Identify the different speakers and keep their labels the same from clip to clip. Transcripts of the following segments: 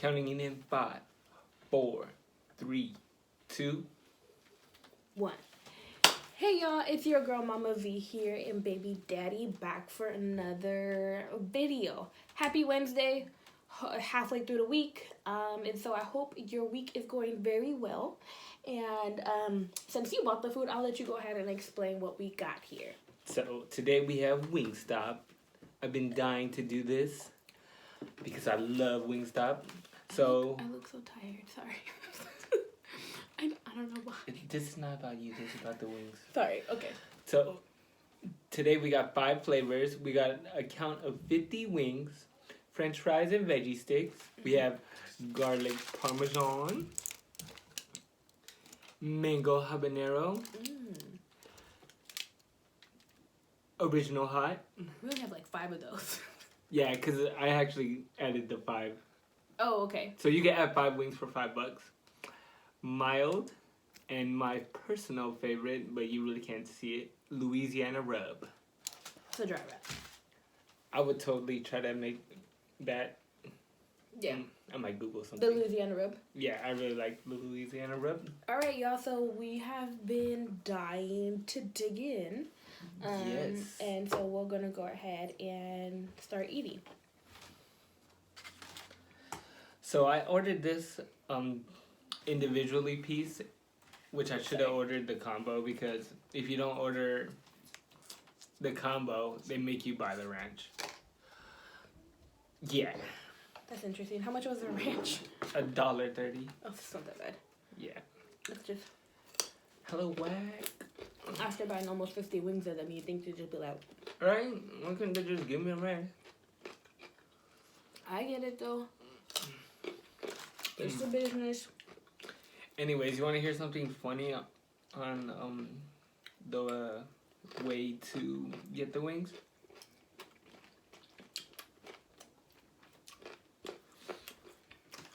Speaker 1: Counting it in 5, 4, 3, 2,
Speaker 2: 1. Hey y'all, it's your girl Mama V here and baby daddy back for another video. Happy Wednesday, halfway through the week. And so I hope your week is going very well. And since you bought the food, I'll let you go ahead and explain what we got here.
Speaker 1: So today we have Wingstop. I've been dying to do this because I love Wingstop. So
Speaker 2: I look so tired, sorry. I don't know why.
Speaker 1: This is not about you, this is about the wings.
Speaker 2: Sorry, okay.
Speaker 1: So today we got 5 flavors. We got a count of 50 wings, French fries and veggie sticks. We have garlic parmesan, mango habanero, original hot.
Speaker 2: We only have like 5 of those.
Speaker 1: Yeah, because I actually added the 5.
Speaker 2: Oh, okay.
Speaker 1: So you can add 5 wings for $5. Mild, and my personal favorite, but you really can't see it, Louisiana rub.
Speaker 2: It's a dry wrap.
Speaker 1: I would totally try to make that.
Speaker 2: Yeah.
Speaker 1: I might Google something.
Speaker 2: The Louisiana rub.
Speaker 1: Yeah, I really like the Louisiana rub.
Speaker 2: Alright, y'all, so we have been dying to dig in.
Speaker 1: Yes.
Speaker 2: And so we're going to go ahead and start eating.
Speaker 1: So I ordered this individually piece, which I should have ordered the combo, because if you don't order the combo, they make you buy the ranch. Yeah.
Speaker 2: That's interesting. How much was the ranch?
Speaker 1: $1.30.
Speaker 2: Oh, it's not that bad.
Speaker 1: Yeah.
Speaker 2: Let's just...
Speaker 1: Hello, whack.
Speaker 2: After buying almost 50 wings of them, you think to just be like...
Speaker 1: Right? Why couldn't they just give me a ranch?
Speaker 2: I get it, though. It's the business.
Speaker 1: Anyways, you want to hear something funny on the way to get the wings?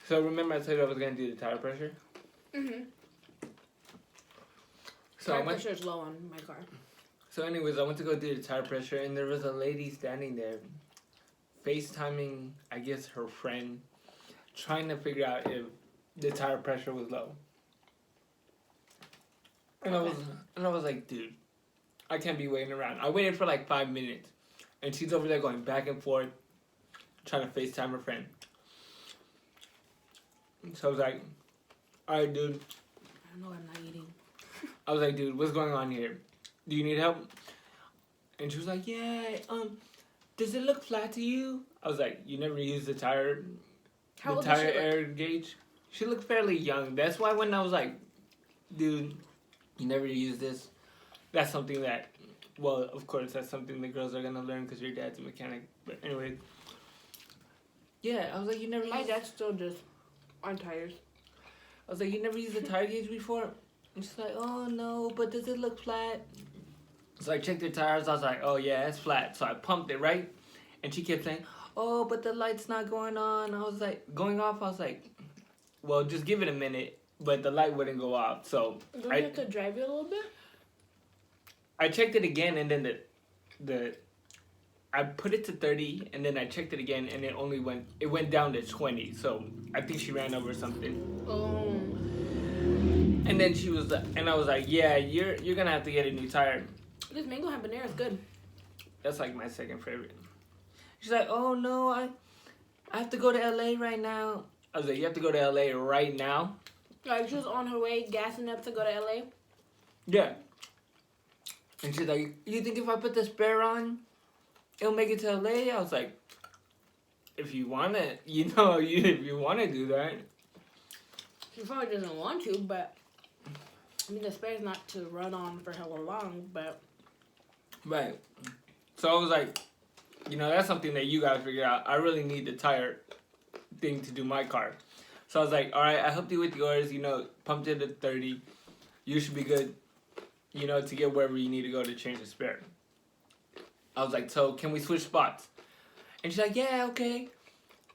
Speaker 1: So remember I told you I was going to do the tire pressure?
Speaker 2: Mm-hmm.
Speaker 1: So
Speaker 2: tire pressure is low on my car.
Speaker 1: So anyways, I went to go do the tire pressure, and there was a lady standing there FaceTiming, I guess, her friend, trying to figure out if the tire pressure was low. And I was like, dude, I can't be waiting around. I waited for like 5 minutes, and she's over there going back and forth, trying to FaceTime her friend. So I was like, all right, dude.
Speaker 2: I know I'm not eating.
Speaker 1: I was like, dude, what's going on here? Do you need help? And she was like, yeah, does it look flat to you? I was like, you never used the tire air gauge? She looked fairly young. That's why when I was like, dude, you never used this. That's something that, well, of course, that's something the girls are going to learn because your dad's a mechanic. But anyway, yeah, I was like, you never
Speaker 2: My
Speaker 1: used...
Speaker 2: dad's still just on tires.
Speaker 1: I was like, you never used the tire gauge before? And she's like, oh, no, but does it look flat? So I checked the tires. I was like, oh, yeah, it's flat. So I pumped it, right? And she kept saying, oh, but the light's not going on. I was like, going off? I was like, well, just give it a minute. But the light wouldn't go off. So
Speaker 2: Don't you have to drive it a little bit?
Speaker 1: I checked it again, and then I put it to 30, and then I checked it again, and it went down to 20. So I think she ran over something.
Speaker 2: Oh.
Speaker 1: And then she was, and I was like, yeah, you're gonna have to get a new tire.
Speaker 2: This mango habanero is good.
Speaker 1: That's like my second favorite. She's like, oh no, I have to go to LA right now. I was like, you have to go to LA right now?
Speaker 2: Like she was on her way, gassing up to go to LA?
Speaker 1: Yeah. And she's like, you think if I put the spare on, it'll make it to LA? I was like, if you want to, if you want to do that.
Speaker 2: She probably doesn't want to, but I mean, the spare's not to run on for hella long, but...
Speaker 1: Right. So I was like, that's something that you gotta figure out. I really need the tire thing to do my car. So I was like, all right, I helped you with yours, pumped it at 30. You should be good, to get wherever you need to go to change the spare. I was like, so can we switch spots? And she's like, yeah, okay.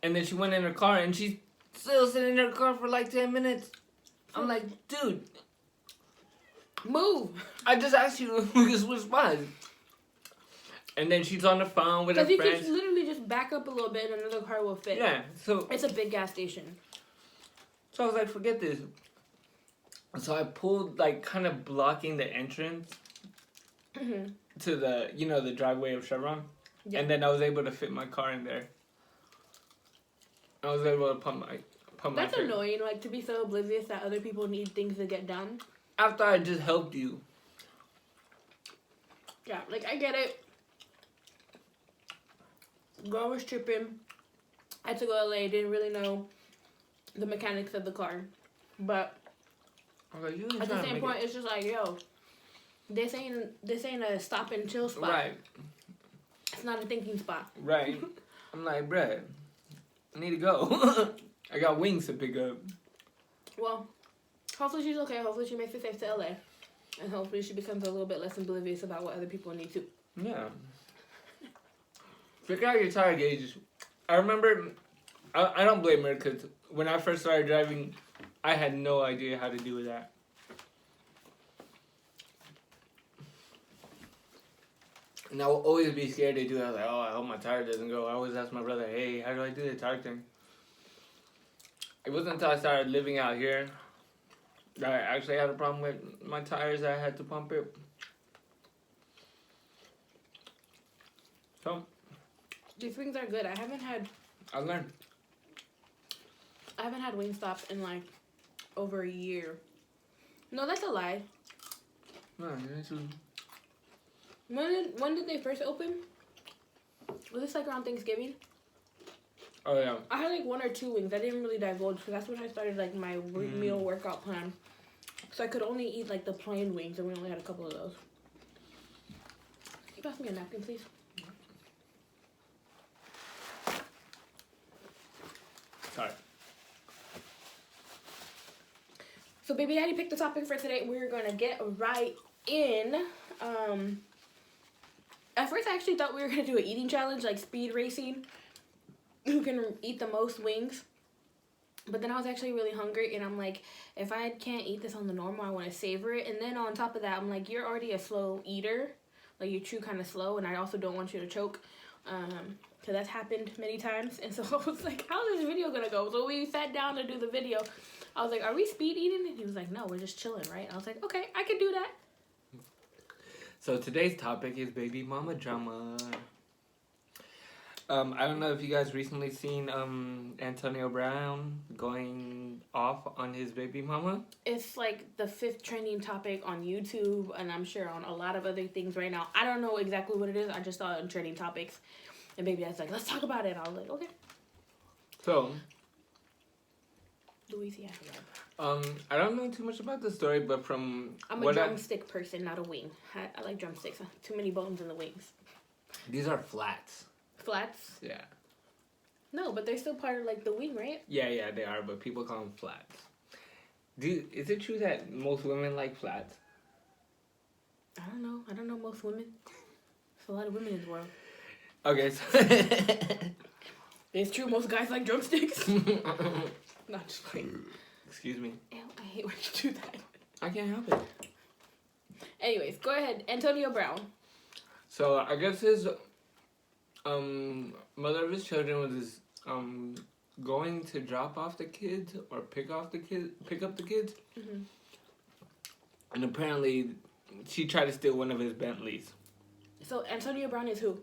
Speaker 1: And then she went in her car, and she's still sitting in her car for like 10 minutes. I'm like, dude,
Speaker 2: move.
Speaker 1: I just asked you if we could switch spots. And then she's on the phone with her friends.
Speaker 2: Because you keep literally just back up a little bit and another car will fit.
Speaker 1: Yeah, so
Speaker 2: It's a big gas station.
Speaker 1: I was like, forget this. So I pulled, like, kind of blocking the entrance to the, you know, the driveway of Chevron.
Speaker 2: Yeah.
Speaker 1: And then I was able to fit my car in there. I was able to pump my
Speaker 2: That's
Speaker 1: trailer.
Speaker 2: annoying, like, to be so oblivious that other people need things to get done.
Speaker 1: After I just helped you.
Speaker 2: Yeah, like, I get it. Girl was tripping. I had to go to LA, didn't really know the mechanics of the car. But
Speaker 1: Okay, you
Speaker 2: at the same point, it's just like, yo, this ain't a stop and chill spot.
Speaker 1: Right.
Speaker 2: It's not a thinking spot.
Speaker 1: Right. I'm like, bruh, I need to go. I got wings to pick up.
Speaker 2: Well, hopefully she's okay. Hopefully she makes it safe to LA. And hopefully she becomes a little bit less oblivious about what other people need to.
Speaker 1: Yeah. Figure out your tire gauge. I remember, I don't blame her because when I first started driving, I had no idea how to do with that. And I will always be scared to do it. I was like, oh, I hope my tire doesn't go. I always ask my brother, hey, how do I do the tire thing? It wasn't until I started living out here that I actually had a problem with my tires. I had to pump it. So,
Speaker 2: These wings are good. I haven't had Wingstop in like over a year. No, that's a lie.
Speaker 1: no, this is...
Speaker 2: When did they first open? Was this like around Thanksgiving?
Speaker 1: Oh, yeah.
Speaker 2: I had like 1 or 2 wings. I didn't really divulge because that's when I started like my meal workout plan. So I could only eat like the plain wings, and we only had a couple of those. Can you pass me a napkin, please?
Speaker 1: Sorry.
Speaker 2: So Baby Daddy picked the topic for today. We're gonna get right in. At first I actually thought we were gonna do an eating challenge, like speed racing. Who can eat the most wings? But then I was actually really hungry, and I'm like, if I can't eat this on the normal, I want to savor it. And then on top of that, I'm like, you're already a slow eater, like you chew kind of slow, and I also don't want you to choke. So that's happened many times. And so I was like, how's this video gonna go? So we sat down to do the video. I was like, are we speed eating? And he was like, no, we're just chilling, right? And I was like, okay, I can do that.
Speaker 1: So today's topic is baby mama drama. I don't know if you guys recently seen Antonio Brown going off on his baby mama.
Speaker 2: It's like the 5th trending topic on YouTube, and I'm sure on a lot of other things right now. I don't know exactly what it is. I just saw it on trending topics. And Baby Dad's like, let's talk about it. And I was like, okay.
Speaker 1: So,
Speaker 2: Louisiana.
Speaker 1: I don't know too much about the story, but from
Speaker 2: I'm a drumstick person, not a wing. I like drumsticks. Too many bones in the wings.
Speaker 1: These are flats.
Speaker 2: Flats?
Speaker 1: Yeah.
Speaker 2: No, but they're still part of like the wing, right?
Speaker 1: Yeah, they are, but people call them flats. Is it true that most women like flats?
Speaker 2: I don't know. I don't know most women. There's a lot of women in the world.
Speaker 1: Okay, so...
Speaker 2: It's true, most guys like drumsticks. Not just like...
Speaker 1: Excuse me.
Speaker 2: Ew, I hate when you do that.
Speaker 1: I can't help it.
Speaker 2: Anyways, go ahead. Antonio Brown.
Speaker 1: So, I guess his... mother of his children was going to drop off the kids or pick up the kids.
Speaker 2: Mm-hmm.
Speaker 1: And apparently she tried to steal one of his Bentleys.
Speaker 2: So Antonio Brown is who?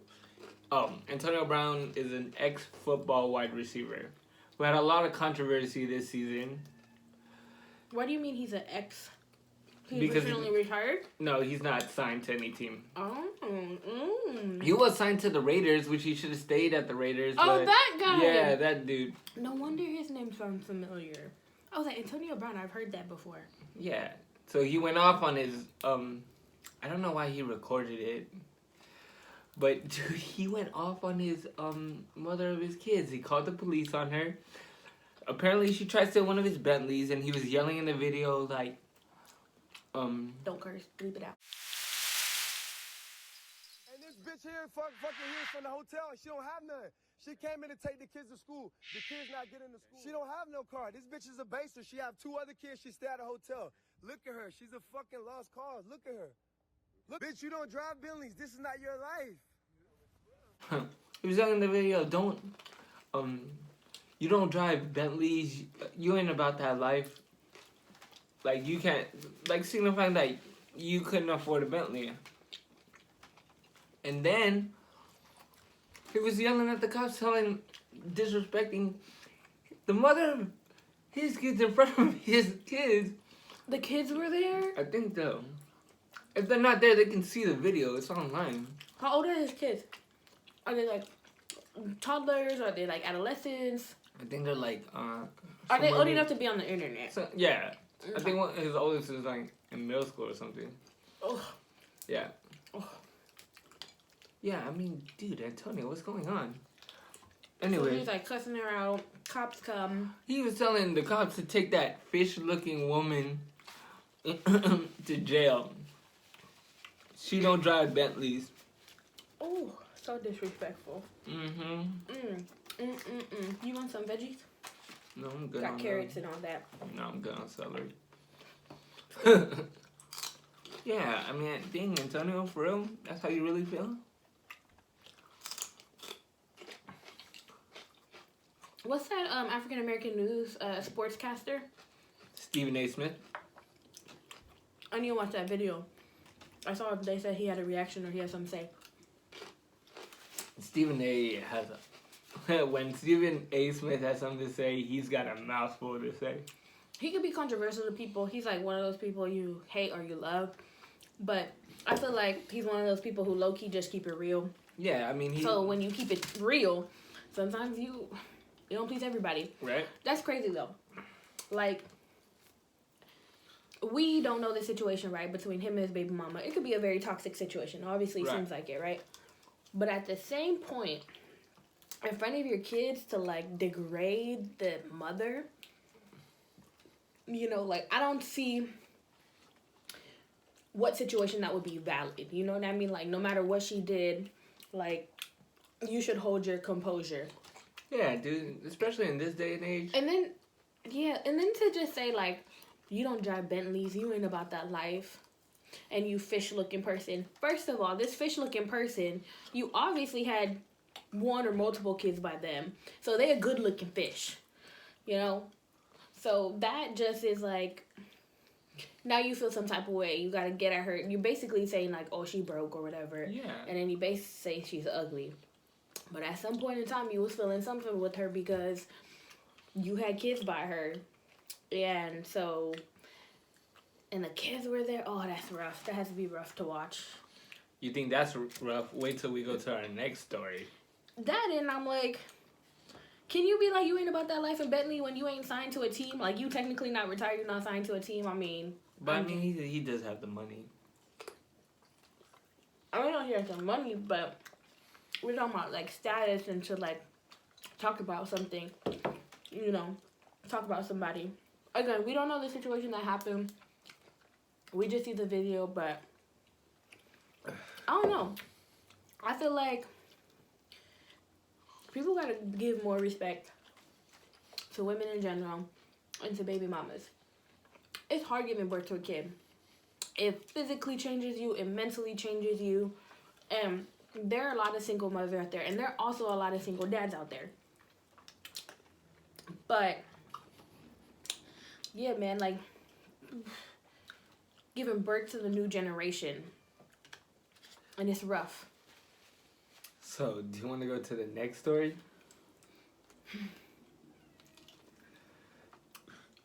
Speaker 1: Antonio Brown is an ex-football wide receiver who had a lot of controversy this season.
Speaker 2: Why do you mean he's an ex? He's
Speaker 1: Because
Speaker 2: recently retired?
Speaker 1: No, he's not signed to any team.
Speaker 2: Oh.
Speaker 1: He was signed to the Raiders, which he should have stayed at the Raiders.
Speaker 2: Oh, that guy!
Speaker 1: Yeah, that dude.
Speaker 2: No wonder his name sounds familiar. I was like, Antonio Brown, I've heard that before.
Speaker 1: Yeah. So he went off on his, I don't know why he recorded it. But dude, he went off on his mother of his kids. He called the police on her. Apparently she tried to steal one of his Bentleys, and he was yelling in the video like,
Speaker 2: Don't curse, bleep it out.
Speaker 3: And this bitch here fucking here from the hotel, and she don't have none. She came in to take the kids to school. The kids not getting to school. She don't have no car. This bitch is a baser. She have 2 other kids. She stay at a hotel. Look at her. She's a fucking lost cause. Look at her. Look, bitch, you don't drive Bentleys. This is not your life.
Speaker 1: He was telling in the video, you don't drive Bentleys. You ain't about that life. Like, you can't, like, signifying that you couldn't afford a Bentley. And then, he was yelling at the cops, disrespecting the mother of his kids in front of his kids.
Speaker 2: The kids were there?
Speaker 1: I think so. If they're not there, they can see the video. It's online.
Speaker 2: How old are his kids? Are they like toddlers? Are they like adolescents?
Speaker 1: I think they're like,
Speaker 2: Are they old enough to be on the internet?
Speaker 1: So, yeah. I think his oldest is like in middle school or something.
Speaker 2: Oh.
Speaker 1: Yeah.
Speaker 2: Oh.
Speaker 1: Yeah, I mean, dude, Antonio, what's going on? Anyway.
Speaker 2: So he's like cussing her out. Cops come.
Speaker 1: He was telling the cops to take that fish-looking woman to jail. She don't drive Bentleys.
Speaker 2: Oh, so disrespectful. You want some veggies?
Speaker 1: No, I'm good.
Speaker 2: Got carrots and all that.
Speaker 1: No, I'm good on celery. Yeah, I mean, dang, Antonio, for real? That's how you really feel?
Speaker 2: What's that African American news sportscaster?
Speaker 1: Stephen A. Smith.
Speaker 2: I need to watch that video. I saw they said he had a reaction or he had something to say.
Speaker 1: Stephen A. has when Stephen A. Smith has something to say, he's got a mouthful to say.
Speaker 2: He could be controversial to people. He's like one of those people you hate or you love. But I feel like he's one of those people who low-key just keep it real.
Speaker 1: Yeah, I mean,
Speaker 2: So when you keep it real, sometimes you don't please everybody.
Speaker 1: Right.
Speaker 2: That's crazy, though. Like, we don't know the situation, right, between him and his baby mama. It could be a very toxic situation. Obviously, it seems like it, right? But at the same point, in front of your kids to, like, degrade the mother, you know, like, I don't see what situation that would be valid. You know what I mean? Like, no matter what she did, like, you should hold your composure.
Speaker 1: Yeah, dude, especially in this day and age.
Speaker 2: And then, yeah, and then to just say, like, you don't drive Bentleys, you ain't about that life, and you fish-looking person. First of all, this fish-looking person, you obviously had one or multiple kids by them, so they a good-looking fish, you know? So that just is, like, now you feel some type of way. You gotta get at her. You're basically saying, like, oh, she broke or whatever.
Speaker 1: Yeah.
Speaker 2: And then you basically say she's ugly. But at some point in time, you was feeling something with her because you had kids by her. And so, and the kids were there. Oh, that's rough. That has to be rough to watch.
Speaker 1: You think that's rough? Wait till we go to our next story.
Speaker 2: That, and I'm like, can you be like, you ain't about that life in Bentley when you ain't signed to a team? Like, you technically not retired, you're not signed to a team. I mean.
Speaker 1: But I mean, he does have the money.
Speaker 2: I don't know he has some money, but we're talking about, like, status and to, like, talk about something, you know, talk about somebody. Again, we don't know the situation that happened. We just see the video, but I don't know. I feel like people gotta give more respect to women in general and to baby mamas. It's hard giving birth to a kid. It physically changes you, it mentally changes you, and there are a lot of single mothers out there, and there are also a lot of single dads out there. But yeah, man, like, giving birth to the new generation, and it's rough.
Speaker 1: So, do you want to go to the next story?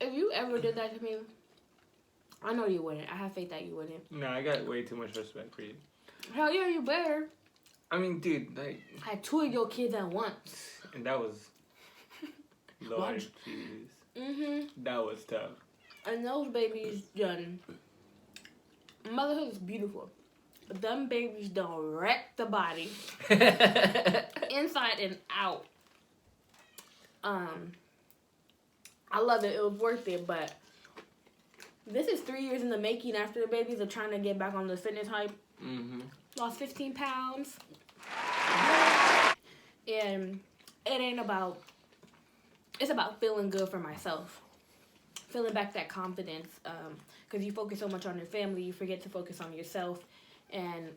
Speaker 2: If you ever did that to me, I know you wouldn't. I have faith that you wouldn't.
Speaker 1: No, I got way too much respect for you.
Speaker 2: Hell yeah, you better.
Speaker 1: I mean, dude, like...
Speaker 2: I had 2 of your kids at once.
Speaker 1: And that was... Lord Jesus.
Speaker 2: Mm-hmm.
Speaker 1: That was tough.
Speaker 2: And those babies done... Motherhood is beautiful. But them babies done wreck the body. Inside and out. I love it. It was worth it, but... This is 3 years in the making after the babies are trying to get back on the fitness hype.
Speaker 1: Mm-hmm.
Speaker 2: Lost 15 pounds. And it ain't about... It's about feeling good for myself. Feeling back that confidence. Because you focus so much on your family, you forget to focus on yourself. And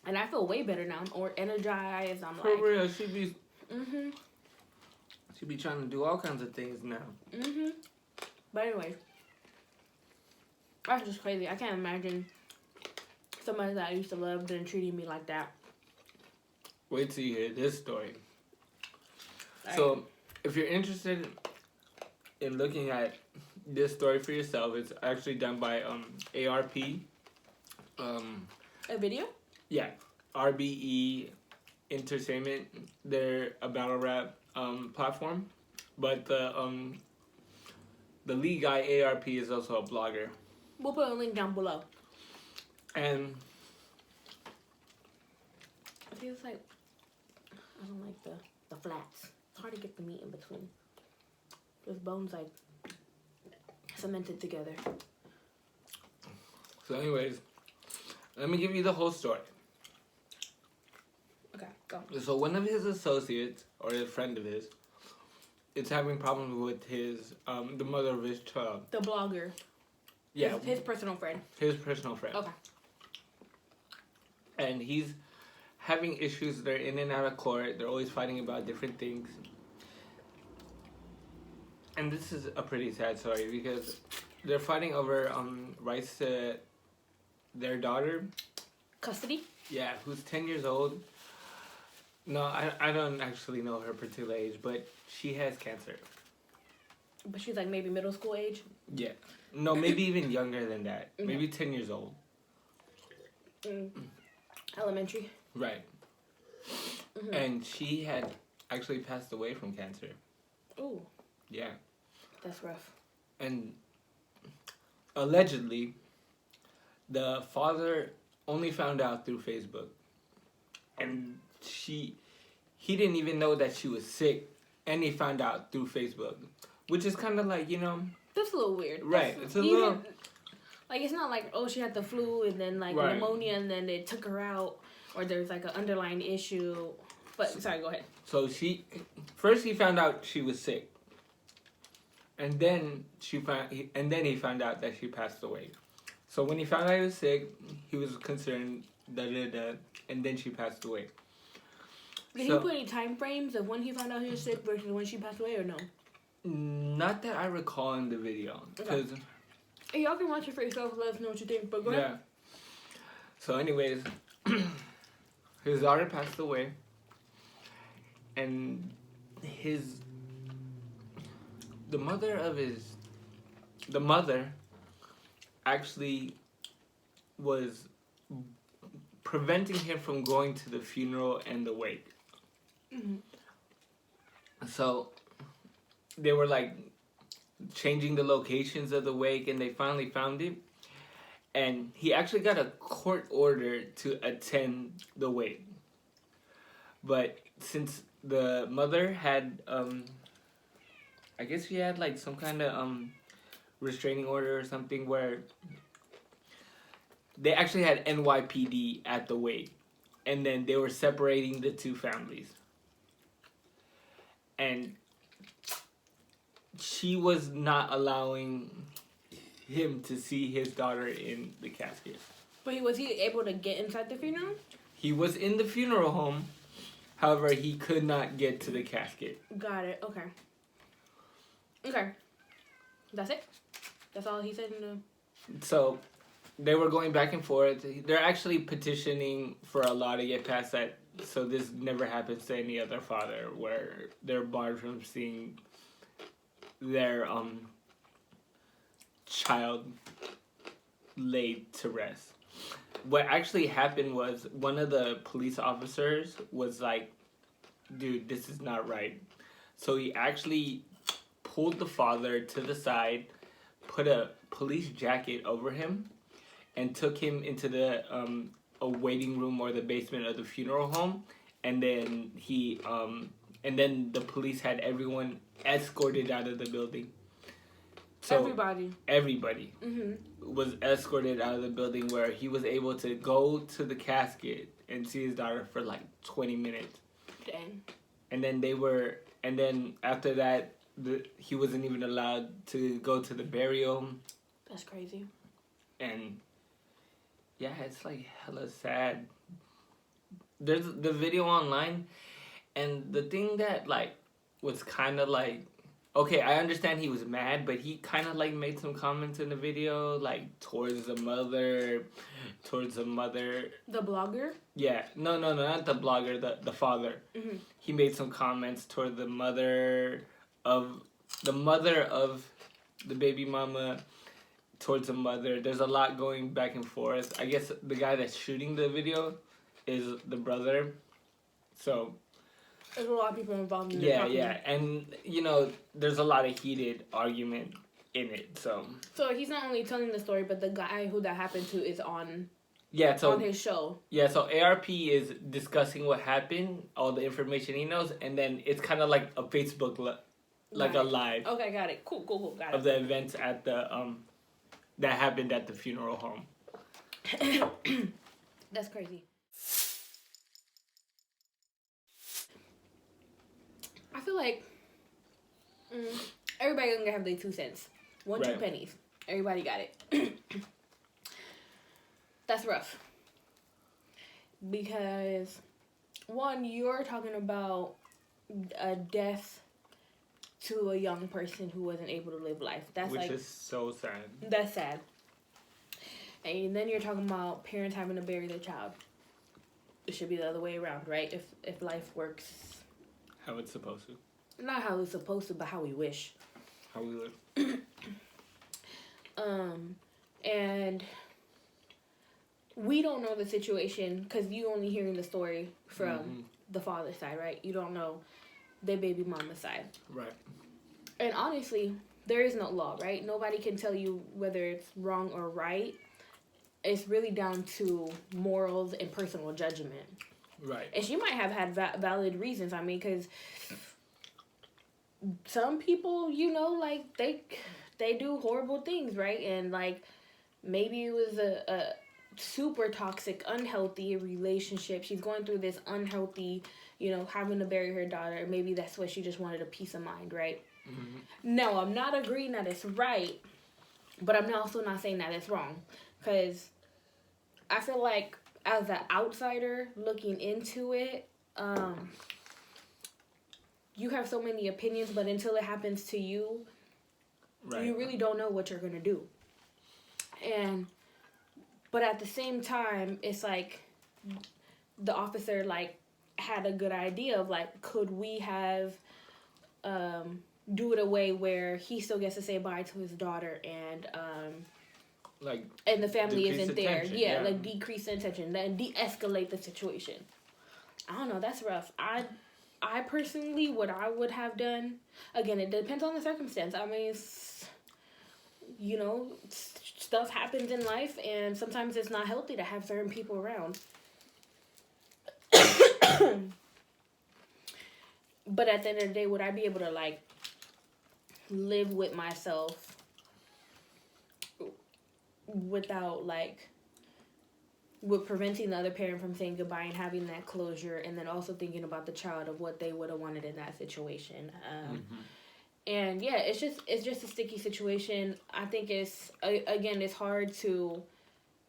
Speaker 2: And I feel way better now. I'm more energized. I'm
Speaker 1: For
Speaker 2: like,
Speaker 1: real, she be
Speaker 2: mm-hmm,
Speaker 1: trying to do all kinds of things now.
Speaker 2: mm-hmm. But anyway, that's just crazy. I can't imagine somebody that I used to love then treating me like that.
Speaker 1: Wait till you hear this story.
Speaker 2: Like,
Speaker 1: So, if you're interested in looking at this story for yourself, it's actually done by ARP.
Speaker 2: a video?
Speaker 1: Yeah, RBE Entertainment. They're a battle rap platform, but the lead guy ARP is also a blogger.
Speaker 2: We'll put a link down below.
Speaker 1: And
Speaker 2: I feel like I don't like the flats. It's hard to get the meat in between. Those bones like cemented together.
Speaker 1: so, anyways, let me give you the whole story.
Speaker 2: Okay, go.
Speaker 1: So one of his associates, or a friend of his, is having problems with his the mother of his child.
Speaker 2: The blogger.
Speaker 1: Yeah,
Speaker 2: His personal friend.
Speaker 1: his personal friend.
Speaker 2: Okay.
Speaker 1: And he's having issues. They're in and out of court. They're always fighting about different things. And this is a pretty sad story because they're fighting over rights to their daughter.
Speaker 2: Custody?
Speaker 1: Yeah, who's 10 years old. No, I don't actually know her particular age, but she has cancer.
Speaker 2: But she's like maybe middle school age.
Speaker 1: Yeah. No, maybe even younger than that.
Speaker 2: Okay.
Speaker 1: Maybe 10 years old.
Speaker 2: Elementary.
Speaker 1: Right.
Speaker 2: Mm-hmm.
Speaker 1: And she had actually passed away from cancer.
Speaker 2: Ooh,
Speaker 1: Yeah.
Speaker 2: that's rough.
Speaker 1: And allegedly, the father only found out through Facebook. And he didn't even know that she was sick. And he found out through Facebook. Which is kind of like,
Speaker 2: That's a little weird.
Speaker 1: Right.
Speaker 2: That's
Speaker 1: It's a little...
Speaker 2: Like, it's not like, oh, she had the flu and then, like,
Speaker 1: Right.
Speaker 2: pneumonia and then they took her out. Or there's, like, an underlying issue. But, sorry, go ahead.
Speaker 1: So first he found out she was sick. And then he found out that she passed away. So when he found out he was sick, he was concerned, and then she passed away.
Speaker 2: Did he put any time frames of when he found out he was sick versus when she passed away or no?
Speaker 1: Not that I recall in the video.
Speaker 2: Okay. Hey, y'all can watch it for yourself and let us know what you think, but go ahead.
Speaker 1: Yeah. So anyways, his daughter passed away. And the mother actually was preventing him from going to the funeral and the wake.
Speaker 2: Mm-hmm.
Speaker 1: So they were like changing the locations of the wake, and they finally found it. And he actually got a court order to attend the wake. But since the mother had, I guess she had like some kind of restraining order or something where they actually had NYPD at the wake. And then they were separating the two families. And she was not allowing him to see his daughter in the casket.
Speaker 2: But was he able to get inside the funeral?
Speaker 1: He was in the funeral home. However, he could not get to the casket.
Speaker 2: Got it. Okay. Okay. That's it? That's all he said in the...
Speaker 1: So, they were going back and forth. They're actually petitioning for a law to get passed that so this never happens to any other father where they're barred from seeing their child laid to rest. What actually happened was one of the police officers was like, dude, this is not right. So he actually pulled the father to the side, put a police jacket over him, and took him into the a waiting room or the basement of the funeral home. And then and then the police had everyone escorted out of the building. So everybody was escorted out of the building, where he was able to go to the casket and see his daughter for like 20 minutes.
Speaker 2: Dang.
Speaker 1: And then after that, he wasn't even allowed to go to the burial.
Speaker 2: That's crazy.
Speaker 1: And yeah, it's like hella sad. there's the video online, and the thing that like was kind of like, okay, I understand he was mad, but he kind of like made some comments in the video like towards the mother.
Speaker 2: The blogger.
Speaker 1: Yeah, no, not the blogger, the father.
Speaker 2: Mm-hmm.
Speaker 1: He made some comments toward of the mother of the baby mama, towards the mother. There's a lot going back and forth. I guess the guy that's shooting the video is the brother. So
Speaker 2: There's a lot of people involved in the
Speaker 1: yeah, and you know, there's a lot of heated argument in it. So
Speaker 2: he's not only telling the story, but the guy who that happened to is on
Speaker 1: on
Speaker 2: his show.
Speaker 1: Yeah, so ARP is discussing what happened, all the information he knows, and then it's kind of like a Facebook like a live.
Speaker 2: Okay, got it. Cool, got it.
Speaker 1: Of the events at the that happened at the funeral home.
Speaker 2: That's crazy. I feel like everybody gonna have their 2 cents. 1, 2 pennies. Everybody got it. That's rough. Because, one, you're talking about a death to a young person who wasn't able to live life.
Speaker 1: Which is so sad.
Speaker 2: That's sad. And then you're talking about parents having to bury their child. It should be the other way around, right? If life works.
Speaker 1: How it's supposed to.
Speaker 2: Not how it's supposed to, but how we wish.
Speaker 1: How we live.
Speaker 2: And we don't know the situation because you only hearing the story from the father's side, right? You don't know the baby mama's side.
Speaker 1: Right.
Speaker 2: And honestly, there is no law, right? Nobody can tell you whether it's wrong or right. It's really down to morals and personal judgment.
Speaker 1: Right.
Speaker 2: And she might have had valid reasons. I mean, because some people, you know, like, they do horrible things, right? And, like, maybe it was a super toxic, unhealthy relationship. She's going through this unhealthy, you know, having to bury her daughter. Maybe that's what she just wanted, a peace of mind, right? Mm-hmm. No, I'm not agreeing that it's right, but I'm also not saying that it's wrong. Because I feel like as an outsider looking into it, you have so many opinions, but until it happens to you, you really don't know what you're going to do. But at the same time, it's like the officer, like, had a good idea of, like, could we have do it a way where he still gets to say bye to his daughter and and the family isn't there. Yeah, like decrease the tension, then de-escalate the situation. I don't know, that's rough. I personally, what I would have done, again, it depends on the circumstance. I mean, you know, stuff happens in life, and sometimes it's not healthy to have certain people around. But at the end of the day, would I be able to, like, live with myself without, like, with preventing the other parent from saying goodbye and having that closure, and then also thinking about the child of what they would have wanted in that situation. And yeah, it's just a sticky situation. I think it's hard to.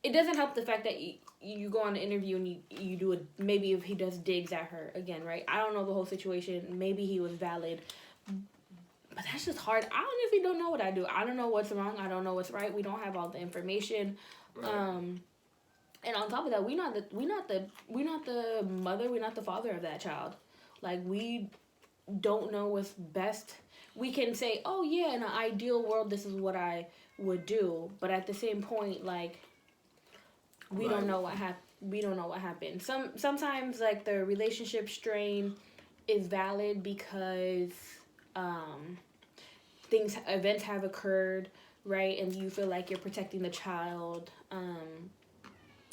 Speaker 2: It doesn't help the fact that you go on an interview and you do it. Maybe if he does digs at her again, right? I don't know the whole situation. Maybe he was valid, but that's just hard. I honestly don't know what I do. I don't know what's wrong. I don't know what's right. We don't have all the information. Right. And on top of that, we're not the mother. We're not the father of that child. Like, we don't know what's best. We can say, oh yeah, in an ideal world, this is what I would do. But at the same point, like, we don't know what we don't know what happened. Sometimes, like, the relationship strain is valid because events have occurred, right? And you feel like you're protecting the child.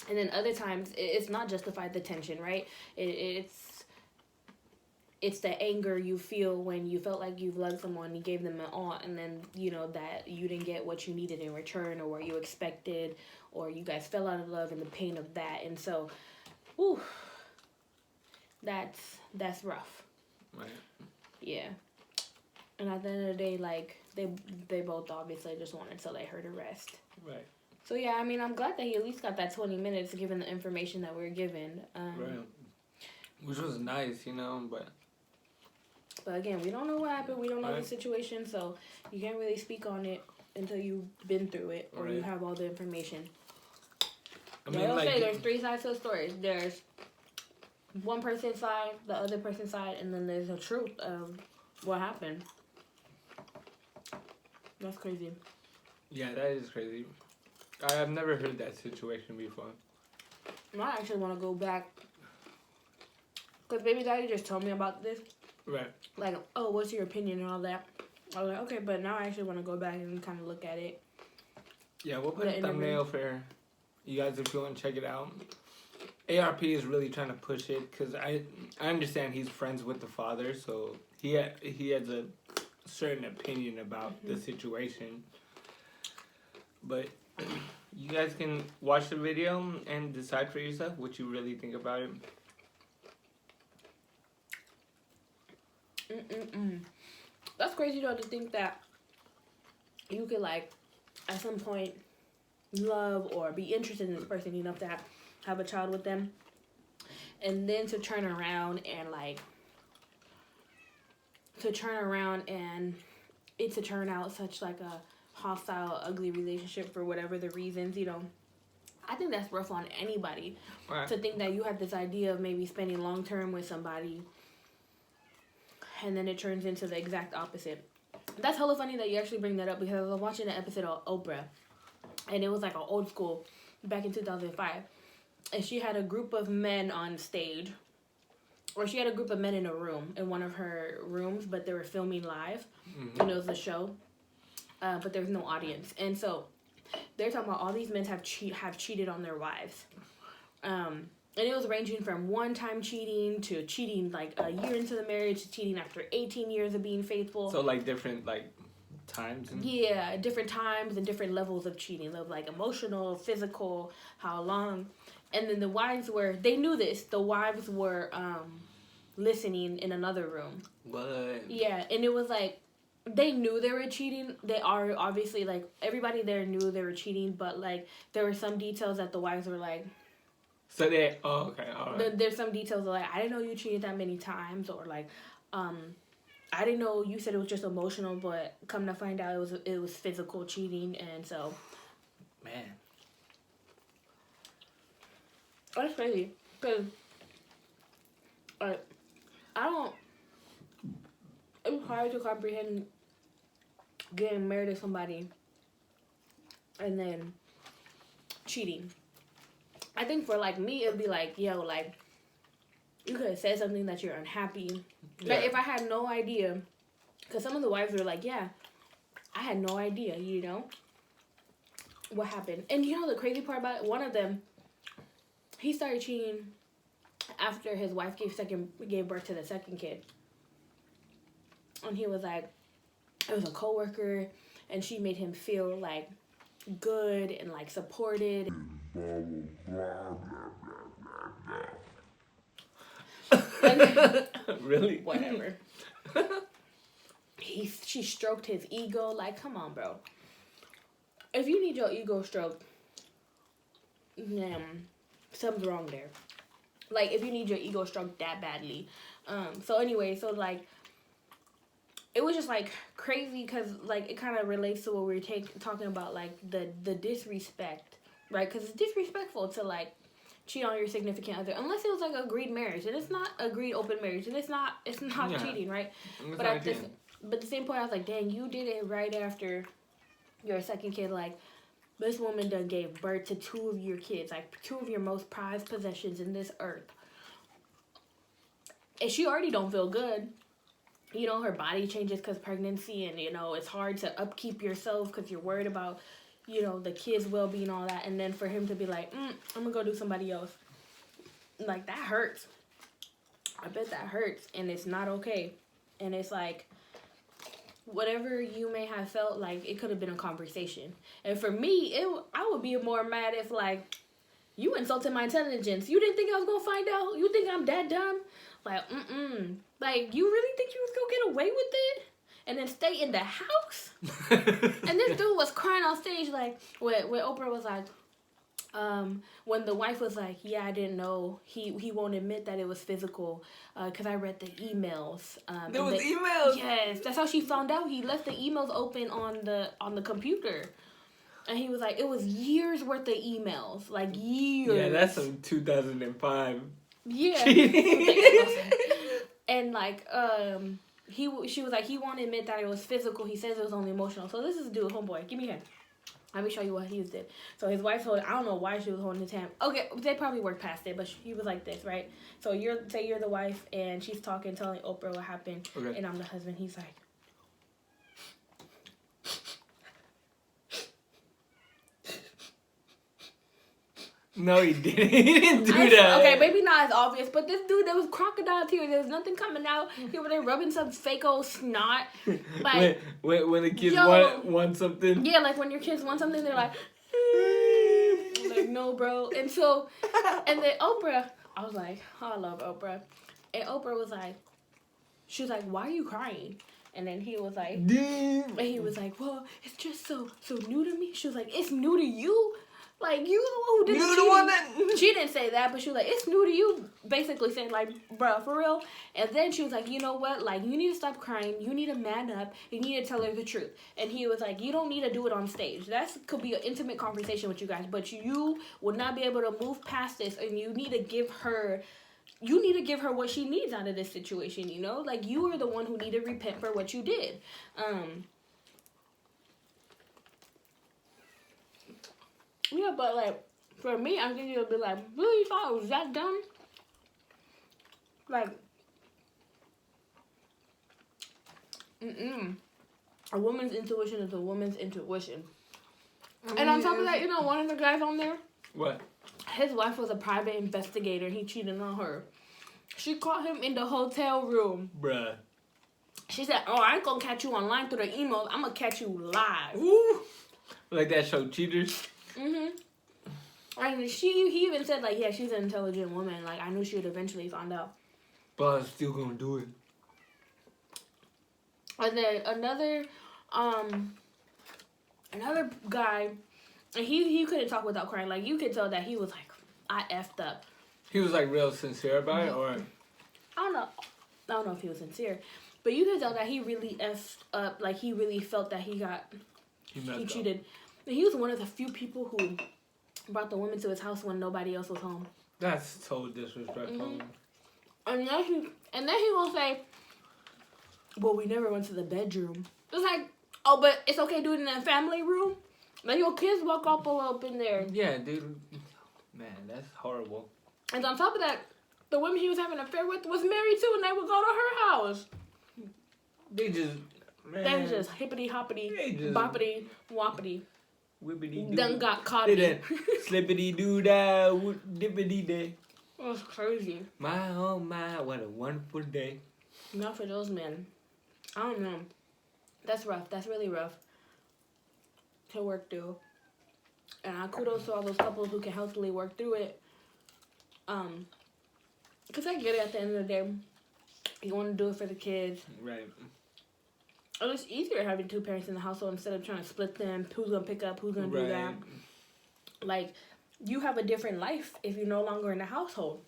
Speaker 2: And then other times, it's not justified, the tension, right? It's the anger you feel when you felt like you've loved someone, you gave them an all, and then, you know, that you didn't get what you needed in return or what you expected, or you guys fell out of love and the pain of that. And so, whew, that's rough.
Speaker 1: Right.
Speaker 2: Yeah. And at the end of the day, like, they both obviously just wanted to let her to rest.
Speaker 1: Right.
Speaker 2: So, yeah, I mean, I'm glad that he at least got that 20 minutes given the information that we were given.
Speaker 1: Right. Which was nice, you know, but
Speaker 2: again, we don't know what happened. We don't know the
Speaker 1: Right.
Speaker 2: situation, so you can't really speak on it until you've been through it or you
Speaker 1: Right.
Speaker 2: have all the information.
Speaker 1: I
Speaker 2: They
Speaker 1: mean,
Speaker 2: don't say
Speaker 1: like,
Speaker 2: there's three sides to the story. There's one person's side, the other person's side, and then there's the truth of what happened. That's crazy.
Speaker 1: yeah, that is crazy. I have never heard that situation before.
Speaker 2: I actually want to go back because baby daddy just told me about this.
Speaker 1: Right.
Speaker 2: Like, oh, what's your opinion and all that? I was like, okay, but now I actually want to go back and kind of look at it.
Speaker 1: Yeah, we'll put
Speaker 2: The
Speaker 1: a thumbnail for you guys if you want to check it out. ARP is really trying to push it because I understand he's friends with the father, so he has a certain opinion about the situation. But you guys can watch the video and decide for yourself what you really think about it.
Speaker 2: That's crazy though, to think that you could, like, at some point love or be interested in this person enough to have a child with them, and then to turn around and it to turn out such like a hostile, ugly relationship for whatever the reasons, you know. I think that's rough on anybody.
Speaker 1: Right.
Speaker 2: To think that you have this idea of maybe spending long term with somebody and then it turns into the exact opposite. That's hella funny that you actually bring that up, because I was watching an episode of Oprah, and it was like an old school back in 2005, and she had a group of men on stage, or she had a group of men in a room, in one of her rooms, but they were filming live, and it was a show, but there was no audience, and so they're talking about all these men have cheated on their wives, and it was ranging from one-time cheating to cheating like a year into the marriage to cheating after 18 years of being faithful.
Speaker 1: So like different like times and
Speaker 2: Yeah, different times and different levels of cheating, of like emotional, physical, how long. And then the wives they knew this. The wives were listening in another room.
Speaker 1: What?
Speaker 2: Yeah, and it was like they knew they were cheating. They are obviously, like, everybody there knew they were cheating, but like there were some details that the wives were like,
Speaker 1: So they okay, all right.
Speaker 2: there's some details like, I didn't know you cheated that many times, or like, I didn't know you said it was just emotional, but come to find out it was physical cheating, and so
Speaker 1: Man.
Speaker 2: that's crazy. Cause it's hard to comprehend getting married to somebody and then cheating. I think for like me, it'd be like, yo, like, you could have said something that you're unhappy.
Speaker 1: Yeah.
Speaker 2: But if I had no idea, because some of the wives were like, yeah, I had no idea, you know, what happened. And you know the crazy part about it? One of them, he started cheating after his wife gave birth to the second kid. And he was like, it was a coworker, and she made him feel like good and like supported.
Speaker 1: Really?
Speaker 2: Whatever. She stroked his ego. Like, come on, bro. If you need your ego stroked, something's wrong there. Like, if you need your ego stroked that badly. So anyway, so like, it was just like crazy, because like it kind of relates to what we were talking about, like the disrespect, right? Because it's disrespectful to like cheat on your significant other, unless it was like agreed marriage, and it's not agreed open marriage, and it's not
Speaker 1: Yeah.
Speaker 2: cheating, right?
Speaker 1: It's
Speaker 2: But
Speaker 1: not
Speaker 2: at
Speaker 1: cheating.
Speaker 2: the same point, I was like, dang, you did it right after your second kid. Like, this woman done gave birth to two of your kids, like two of your most prized possessions in this earth, and she already don't feel good. You know, her body changes because pregnancy, and, you know, it's hard to upkeep yourself because you're worried about, you know, the kids' well-being, all that. And then for him to be like, I'm going to go do somebody else. Like, that hurts. I bet that hurts. And it's not okay. And it's like, whatever you may have felt, like, it could have been a conversation. And for me, I would be more mad if, like, you insulted my intelligence. You didn't think I was going to find out? You think I'm that dumb? Like, Like, you really think you was gonna get away with it? And then stay in the house? And this dude was crying on stage, like, when Oprah was like, when the wife was like, yeah, I didn't know, he won't admit that it was physical, because I read the emails.
Speaker 1: There was emails.
Speaker 2: Yes, that's how she found out. He left the emails open on the computer, and he was like, it was years worth of emails, like years.
Speaker 1: Yeah, that's some 2005.
Speaker 2: Yeah. And like she was like, he won't admit that it was physical. He says it was only emotional. So this is dude, homeboy. Give me your hand. Let me show you what he did. So his wife I don't know why she was holding his hand. Okay, they probably worked past it, but he was like this, right? So you're the wife, and she's telling Oprah what happened,
Speaker 1: Okay.
Speaker 2: and I'm the husband. He's like,
Speaker 1: No, he didn't. He didn't do that.
Speaker 2: Okay, maybe not as obvious, but this dude, there was crocodile tears. There was nothing coming out. He was there rubbing some fake old snot. Like,
Speaker 1: when the kids want something.
Speaker 2: Yeah, like when your kids want something, they're like, I'm like, no, bro. And then Oprah, I was like, oh, I love Oprah. And Oprah was like, she was like, why are you crying? And then he was like, well, it's just so new to me. She was like, it's new to you? Like, you the one who did it.
Speaker 1: You the one that...
Speaker 2: She didn't say that, but she was like, it's new to you. Basically saying, like, bro, for real. And then she was like, you know what? Like, you need to stop crying. You need to man up. You need to tell her the truth. And he was like, you don't need to do it on stage. That could be an intimate conversation with you guys. But you would not be able to move past this. And you need to give her what she needs out of this situation, you know? Like, you are the one who need to repent for what you did. Yeah, but, like, for me, I think it'll be like, really, you thought it was that dumb? Like, a woman's intuition is a woman's intuition. And on top of that, you know, one of the guys on there?
Speaker 1: What?
Speaker 2: His wife was a private investigator. He cheated on her. She caught him in the hotel room.
Speaker 1: Bruh.
Speaker 2: She said, oh, I ain't gonna catch you online through the emails. I'm gonna catch you live.
Speaker 1: Ooh. Like that show, Cheaters?
Speaker 2: And he even said, like, yeah, she's an intelligent woman. Like, I knew she would eventually find out.
Speaker 1: But I'm still gonna do it.
Speaker 2: And then another guy, and he couldn't talk without crying. Like, you could tell that he was like, I effed up.
Speaker 1: He was like real sincere about it, or?
Speaker 2: I don't know if he was sincere, but you could tell that he really effed up. Like, he really felt that he cheated. And he was one of the few people who brought the woman to his house when nobody else was home.
Speaker 1: That's so disrespectful.
Speaker 2: And then he gonna say, well, we never went to the bedroom. It's like, oh, but it's okay doing it in a family room? Let your kids walk all up in there.
Speaker 1: Yeah, dude. Man, that's horrible.
Speaker 2: And on top of that, the woman he was having an affair with was married too, and they would go to her house.
Speaker 1: They just
Speaker 2: hippity hoppity, boppity whoppity.
Speaker 1: Whippity doo.
Speaker 2: Done got caught.
Speaker 1: They done slippity doo da, dippity day.
Speaker 2: It was crazy.
Speaker 1: My oh my, what a wonderful day.
Speaker 2: Not for those men. I don't know. That's rough. That's really rough to work through. And I kudos to all those couples who can healthily work through it. Because I get it, at the end of the day, you want to do it for the kids.
Speaker 1: Right.
Speaker 2: And it's easier having two parents in the household instead of trying to split them. Who's going to pick up? Who's going to do that? Like, you have a different life if you're no longer in the household.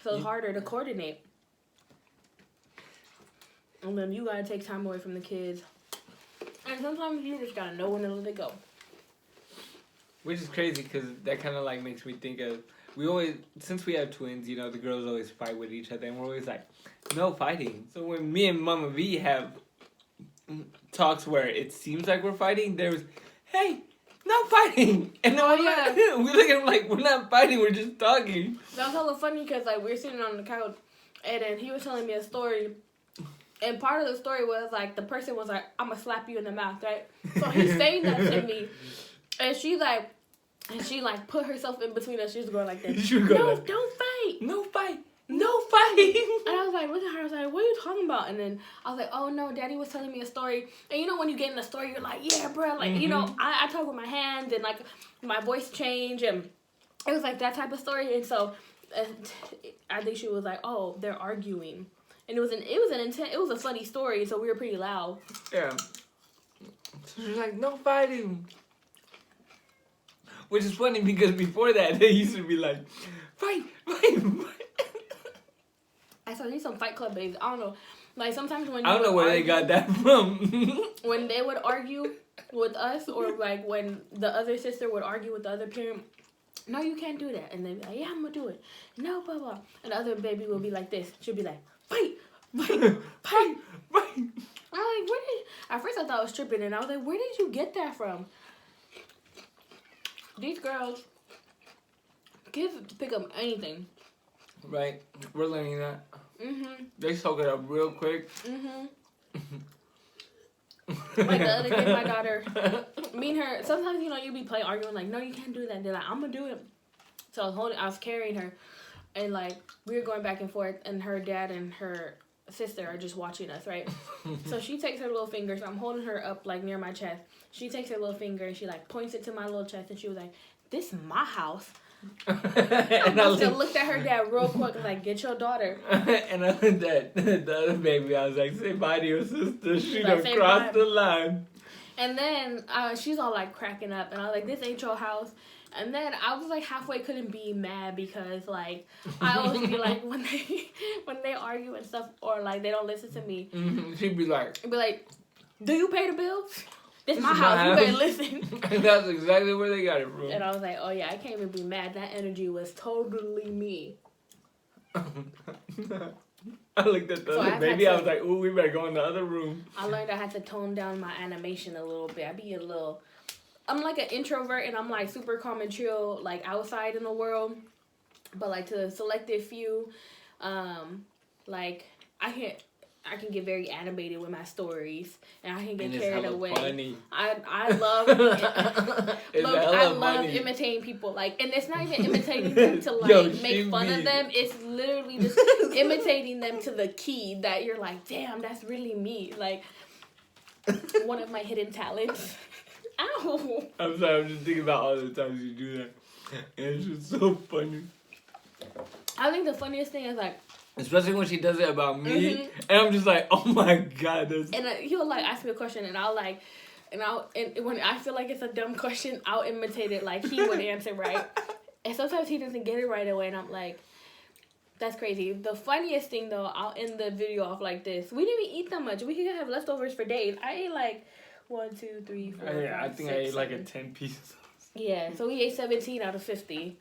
Speaker 2: So it's harder to coordinate. And then you got to take time away from the kids. And sometimes you just got to know when to let it go.
Speaker 1: Which is crazy because that kind of like makes me think of, since we have twins, you know, the girls always fight with each other and we're always like, no fighting. So when me and Mama V have talks where it seems like we're fighting, there's, hey, no fighting. And then we look at him like, we're not fighting, we're just talking.
Speaker 2: That was hella funny because like we were sitting on the couch and then he was telling me a story. And part of the story was like, the person was like, I'm going to slap you in the mouth, right? So he's saying that to me. And she put herself in between us. She was going like this. No, don't fight.
Speaker 1: No fight. No fighting.
Speaker 2: And I was like, look at her. I was like, what are you talking about? And then I was like, oh, no, Daddy was telling me a story. And you know when you get in a story, you're like, yeah, bro. Like, you know, I talk with my hands and, like, my voice change. And it was, like, that type of story. And so I think she was like, oh, they're arguing. And it was a funny story, so we were pretty loud.
Speaker 1: Yeah. So she's like, no fighting. Which is funny because before that, they used to be like, fight.
Speaker 2: I saw these some Fight Club babes. I don't know. Like, sometimes when you
Speaker 1: I don't know where they got that from.
Speaker 2: when they would argue with us, or like when the other sister would argue with the other parent, no, you can't do that. And they'd be like, yeah, I'm gonna do it. No, blah, blah. And the other baby would be like this. She'd be like, fight. I'm like, where did... At first I thought I was tripping, and I was like, where did you get that from? These girls, kids pick up anything.
Speaker 1: Right. We're learning that.
Speaker 2: Mm-hmm.
Speaker 1: They soak it up real quick.
Speaker 2: Mm-hmm. Like the other day, my daughter, me and her, sometimes, you know, you be playing, arguing, like, no, you can't do that. They're like, I'm gonna do it. So I was carrying her, and like, we were going back and forth, and her dad and her sister are just watching us, right? So she takes her little finger, so I'm holding her up, like, near my chest. She takes her little finger, and she, like, points it to my little chest, and she was like, this is my house.
Speaker 1: And
Speaker 2: I looked at her dad real quick, like, get your daughter.
Speaker 1: And I looked at the other baby. I was like, say bye to your sister. She
Speaker 2: Like,
Speaker 1: done crossed
Speaker 2: bye.
Speaker 1: the line.
Speaker 2: And then she's all like cracking up, and I was like, this ain't your house. And then I was like halfway couldn't be mad because like I always be like when they argue and stuff, or like they don't listen to me.
Speaker 1: Mm-hmm. She'd be like,
Speaker 2: do you pay the bills? This my house. You better listen.
Speaker 1: And that's exactly where they got it from.
Speaker 2: And I was like, oh yeah, I can't even be mad. That energy was totally me.
Speaker 1: I looked at the other baby. I was like, ooh, we better go in the other room.
Speaker 2: I learned I had to tone down my animation a little bit. I'm like an introvert, and I'm like super calm and chill, like outside in the world. But like to the selective few, like I can get very animated with my stories, and I can get carried away.
Speaker 1: Funny.
Speaker 2: I love I love imitating people, like, and it's not even imitating them to like make fun of them. It's literally just imitating them to the key that you're like, damn, that's really me. Like one of my hidden talents. Ow!
Speaker 1: I'm sorry, I'm just thinking about all the times you do that, and it's just so funny.
Speaker 2: I think the funniest thing is like,
Speaker 1: especially when she does it about me,
Speaker 2: mm-hmm.
Speaker 1: and I'm just like, oh my god, that's...
Speaker 2: And he'll like ask me a question, and and when I feel like it's a dumb question, I'll imitate it like he would answer right. And sometimes he doesn't get it right away, and I'm like, that's crazy. The funniest thing though, I'll end the video off like this. We didn't even eat that much. We could have leftovers for days. I ate like 1, 2, 3, 4, 5,
Speaker 1: I think
Speaker 2: 6,
Speaker 1: I ate
Speaker 2: 7.
Speaker 1: like a 10 pieces.
Speaker 2: Yeah, so we ate 17 out of 50.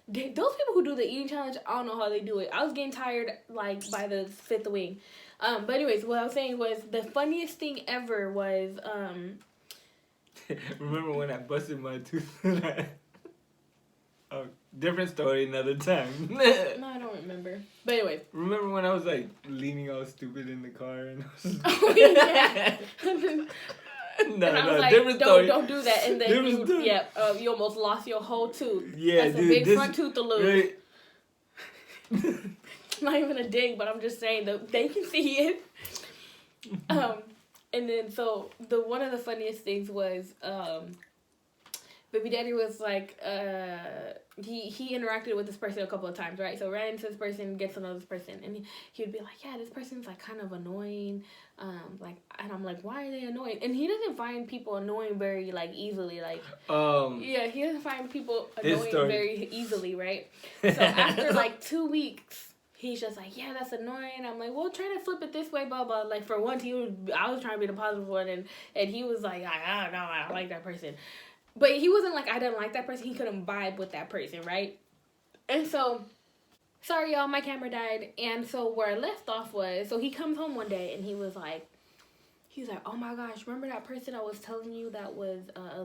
Speaker 2: Those people who do the eating challenge, I don't know how they do it. I was getting tired like by the 5th wing. But anyways, what I was saying was the funniest thing ever was
Speaker 1: Remember when I busted my tooth? Oh, different story another time.
Speaker 2: No, I don't remember. But anyways.
Speaker 1: Remember when I was like leaning all stupid in the car and I was
Speaker 2: oh yeah.
Speaker 1: No,
Speaker 2: like,
Speaker 1: different story.
Speaker 2: Don't do that. And then you almost lost your whole tooth.
Speaker 1: Yeah,
Speaker 2: that's
Speaker 1: dude,
Speaker 2: a big front tooth to lose.
Speaker 1: Right.
Speaker 2: Not even a dig, but I'm just saying that they can see it. And then so one of the funniest things was baby daddy was like he interacted with this person a couple of times, right? So ran into this person, gets to know this person, and he would be like, yeah, this person's like kind of annoying, like, and I'm like, why are they annoying? And he doesn't find people annoying very like easily, like yeah, he doesn't find people annoying very easily, right? So after like 2 weeks, he's just like, yeah, that's annoying. I'm like, well, try to flip it this way, blah blah. Like for once, I was trying to be the positive one, and he was like, I don't know, I don't like that person. But he wasn't like, I didn't like that person. He couldn't vibe with that person, right? And so, sorry, y'all, my camera died. And so where I left off was, so he comes home one day and he was like, oh my gosh, remember that person I was telling you that was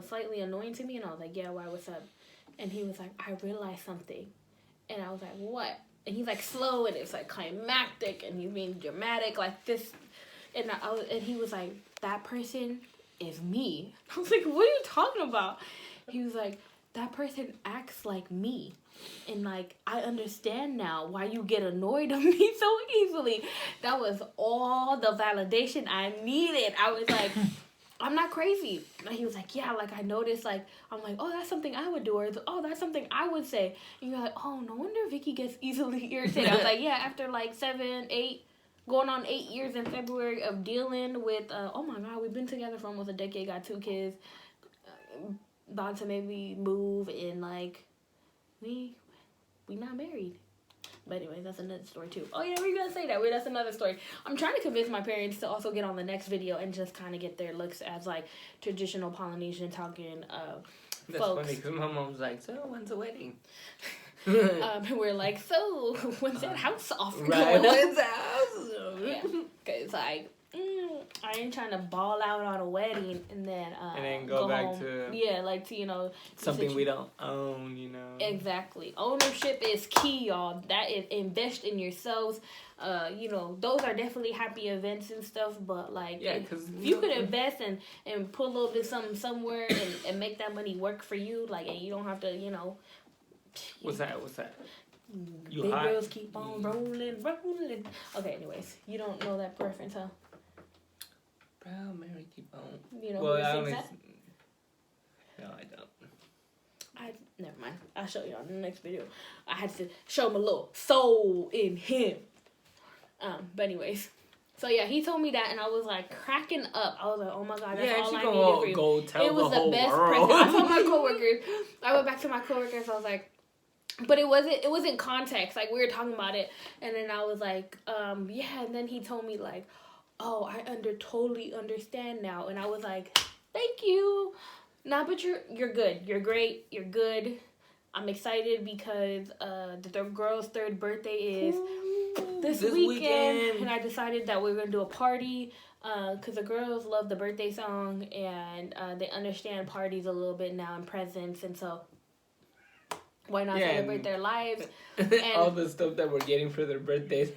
Speaker 2: slightly annoying to me? And I was like, yeah, why, what's up? And he was like, I realized something. And I was like, what? And he's like slow and it's like climactic and he's being dramatic like this. And he was like, that person is me. I was like, what are you talking about? He was like, that person acts like me, and like I understand now why you get annoyed of me so easily. That was all the validation I needed. I was like, I'm not crazy. And he was like, yeah, like I noticed, like I'm like, oh, that's something I would do, or oh, that's something I would say. And you're like, oh, no wonder Vicky gets easily irritated. I was like, yeah, after like 7, 8 going on 8 years in February of dealing with, oh my God, we've been together for almost a decade, got 2 kids. about to maybe move and like we not married. But anyways, that's another story too. Oh yeah, we're gonna say that. That's another story. I'm trying to convince my parents to also get on the next video and just kind of get their looks as like traditional Polynesian talking
Speaker 1: That's
Speaker 2: folks.
Speaker 1: funny because my mom's like, so when's the wedding?
Speaker 2: We're like, so when's that house off?
Speaker 1: Right,
Speaker 2: going on?
Speaker 1: when's the house?
Speaker 2: Yeah, cause like I ain't trying to ball out on a wedding and then
Speaker 1: go back
Speaker 2: home.
Speaker 1: to
Speaker 2: like to
Speaker 1: something we don't own,
Speaker 2: Exactly. Ownership is key, y'all. That is invest in yourselves. Those are definitely happy events and stuff, but like if you could invest and put a little bit something somewhere and make that money work for you, like, and you don't have to,
Speaker 1: What's that? You
Speaker 2: big
Speaker 1: hot?
Speaker 2: girls keep on rolling. Okay, anyways, you don't know that preference, huh?
Speaker 1: Brown Mary keep on.
Speaker 2: You know
Speaker 1: Well,
Speaker 2: who
Speaker 1: I
Speaker 2: sings
Speaker 1: only.
Speaker 2: that?
Speaker 1: No, I don't.
Speaker 2: Never mind. I'll show you on the next video. I had to show him a little soul in him. But anyways. So yeah, he told me that and I was like cracking up. I was like, oh my god, that's all I needed for you.
Speaker 1: Go tell
Speaker 2: It was
Speaker 1: the whole
Speaker 2: best
Speaker 1: world.
Speaker 2: present. I told my coworkers. I went back to my coworkers. I was like, but it wasn't context. Like we were talking about it, and then I was like, yeah. And then he told me like, oh, I totally understand now. And I was like, thank you. Nah, but you're good. You're great. You're good. I'm excited because the girl's third birthday is this weekend, and I decided that we were gonna do a party. Because the girls love the birthday song and they understand parties a little bit now and presents, and so why not celebrate their lives? And
Speaker 1: all the stuff that we're getting for their birthdays,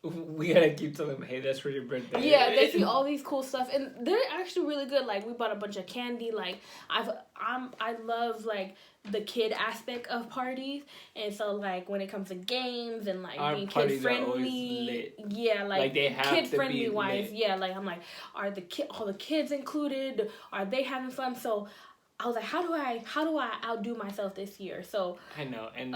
Speaker 1: we gotta keep telling them, hey, that's for your birthday.
Speaker 2: Yeah, they see all these cool stuff, and they're actually really good. Like we bought a bunch of candy. Like I love like the kid aspect of parties, and so like when it comes to games and like
Speaker 1: our
Speaker 2: being
Speaker 1: parties
Speaker 2: kid friendly, yeah, like
Speaker 1: they have
Speaker 2: kid
Speaker 1: to
Speaker 2: friendly
Speaker 1: be
Speaker 2: wise,
Speaker 1: lit.
Speaker 2: yeah. Like I'm like, are all the kids included? Are they having fun? So I was like, how do I outdo myself this year? So
Speaker 1: I know, and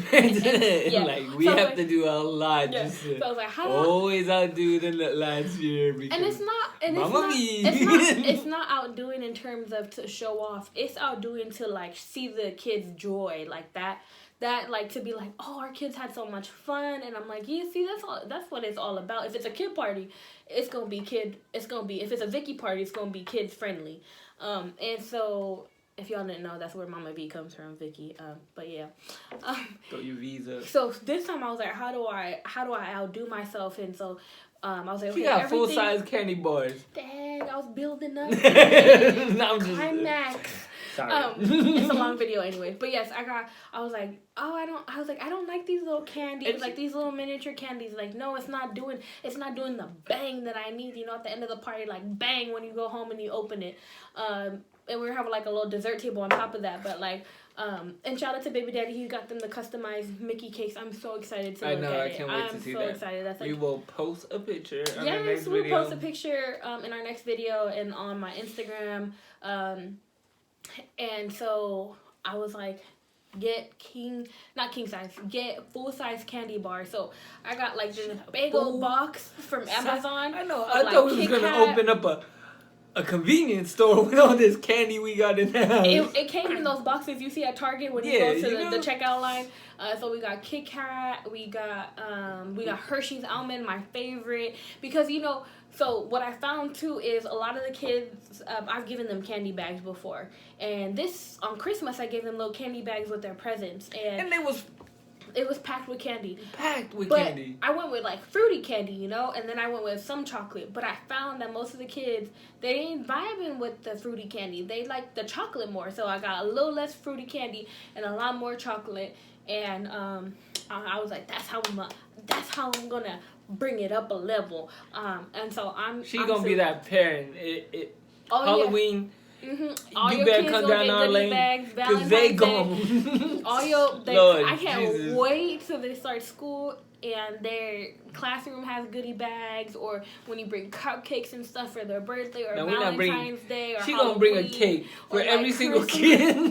Speaker 2: yeah.
Speaker 1: like we have to do a lot just to
Speaker 2: so I was like,
Speaker 1: always outdo the last year.
Speaker 2: And it's not outdoing in terms of to show off. It's outdoing to like see the kids' joy, like that like to be like, oh, our kids had so much fun, and I'm like, yeah, see, that's what it's all about. If it's a kid party, if it's a Vicky party, it's gonna be kids friendly. And so if y'all didn't know, that's where Mama V comes from, Vicky. But yeah.
Speaker 1: Got your visa.
Speaker 2: So this time I was like, how do I outdo myself? And so I was like, okay,
Speaker 1: she got full size candy bars.
Speaker 2: Dang, I was building up.
Speaker 1: No,
Speaker 2: climax.
Speaker 1: Sorry.
Speaker 2: It's a long video anyway. But yes, I was like, I don't like these little candies, like these little miniature candies. Like, no, it's not doing the bang that I need, at the end of the party, like bang when you go home and you open it. And we were having like a little dessert table on top of that, but like, and shout out to Baby Daddy, he got them the customized Mickey cakes. I'm so excited to look at it.
Speaker 1: I can't wait to see that.
Speaker 2: I'm so excited. That's like,
Speaker 1: we will post a picture on
Speaker 2: yes,
Speaker 1: our next
Speaker 2: we'll
Speaker 1: video.
Speaker 2: post a picture in our next video and on my Instagram. And so I was like, get full size candy bar. So I got like this big old box from Amazon.
Speaker 1: I know. I thought we was gonna open up a convenience store with all this candy we got in the house.
Speaker 2: It came in those boxes you see at Target when you go to the checkout line. So we got Kit Kat, we got Hershey's Almond, my favorite, because so what I found too is a lot of the kids, I've given them candy bags before, and this on Christmas I gave them little candy bags with their presents, and it was packed with candy. Candy. I went with like fruity candy, and then I went with some chocolate. But I found that most of the kids, they ain't vibing with the fruity candy. They like the chocolate more. So I got a little less fruity candy and a lot more chocolate. And I was like, that's how I'm gonna bring it up a level. And so I'm
Speaker 1: gonna be that parent. Halloween.
Speaker 2: Yeah. All
Speaker 1: you
Speaker 2: your
Speaker 1: better
Speaker 2: kids
Speaker 1: come
Speaker 2: will
Speaker 1: down
Speaker 2: get
Speaker 1: our
Speaker 2: goodie
Speaker 1: lane
Speaker 2: bags,
Speaker 1: because they
Speaker 2: gone. I can't
Speaker 1: Jesus.
Speaker 2: wait till they start school and their classroom has goodie bags, or when you bring cupcakes and stuff for their birthday or Valentine's Day or
Speaker 1: she
Speaker 2: Halloween,
Speaker 1: gonna bring a cake for every single kid.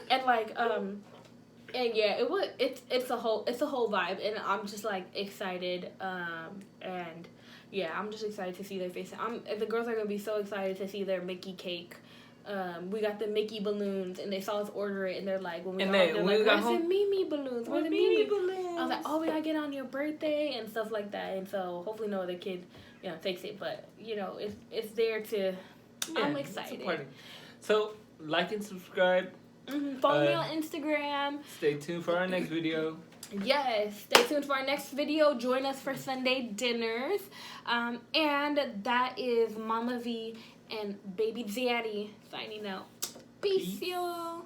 Speaker 2: And like and yeah, it's a whole vibe, and I'm just like excited, and yeah, I'm just excited to see their faces. The girls are gonna be so excited to see their Mickey cake, we got the Mickey balloons, and they saw us order it, and they're like, when we
Speaker 1: And
Speaker 2: got home,
Speaker 1: then
Speaker 2: they're
Speaker 1: when we
Speaker 2: like,
Speaker 1: got
Speaker 2: where's
Speaker 1: home-
Speaker 2: the Mimi balloons? Where's the
Speaker 1: Mimi
Speaker 2: Mimi
Speaker 1: balloons.
Speaker 2: I was like, oh, we gotta get on your birthday and stuff like that. And so hopefully no other kid, takes it. But it's there to. I'm
Speaker 1: it's
Speaker 2: excited.
Speaker 1: a party. So like and subscribe.
Speaker 2: Follow me on Instagram.
Speaker 1: Stay tuned for our next video.
Speaker 2: Yes, stay tuned for our next video. Join us for Sunday dinners. And that is Mama V and Baby Daddy signing out. Peace, y'all.